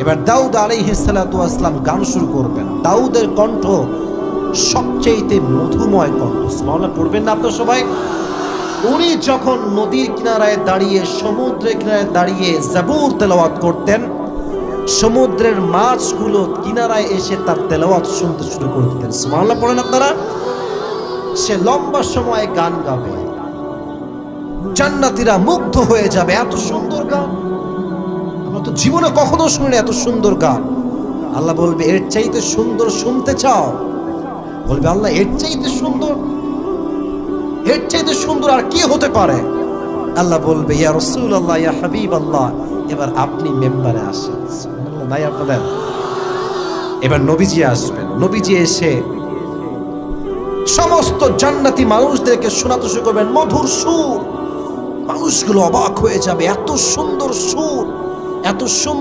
এবার দাউদ আলাইহিস সালাতু ওয়াস সালাম গান শুরু করবেন। দাউদের কণ্ঠ সবচেয়ে মধুময় কণ্ঠ, সুবহানাল্লাহ পড়বেন না আপনারা সবাই? উনি যখন নদীর কিনারায় দাঁড়িয়ে, সমুদ্রের কিনারায় দাঁড়িয়ে জাবুর তেলাওয়াত করতেন, সমুদ্রের মাছগুলো কিনারায় এসে তার তেলাওয়াত শুনতে শুরু করে দিতেন। সুবহানাল্লাহ পড়েন আপনারা? সে লম্বা সময় গান গাবে, জান্নাতীরা মুগ্ধ হয়ে যাবে, এত সুন্দর গান আমরা তো জীবনে কখনো শুনিনি, এত সুন্দর গান। আল্লাহ বলবে এর চাইতে সুন্দর শুনতে চাও? বলবে আল্লাহ এর চাইতে সুন্দর, এর চাইতে সুন্দর আর কি হতে পারে? আল্লাহ বলবে ইয়া রাসূলুল্লাহ, ইয়া হাবিবাল্লাহ, এবার আপনি মেম্বারে আসেন। সুবহানাল্লাহ, নাই আপনাদের? এবার নবীজি আসবেন। নবীজি এসে সমস্ত জান্নাতি মানুষদেরকে শোনাতে শুরু করবেন মধুর সুর। মানুষগুলো অবাক হয়ে যাবে, এত সুন্দর সুর, এত সুন্দর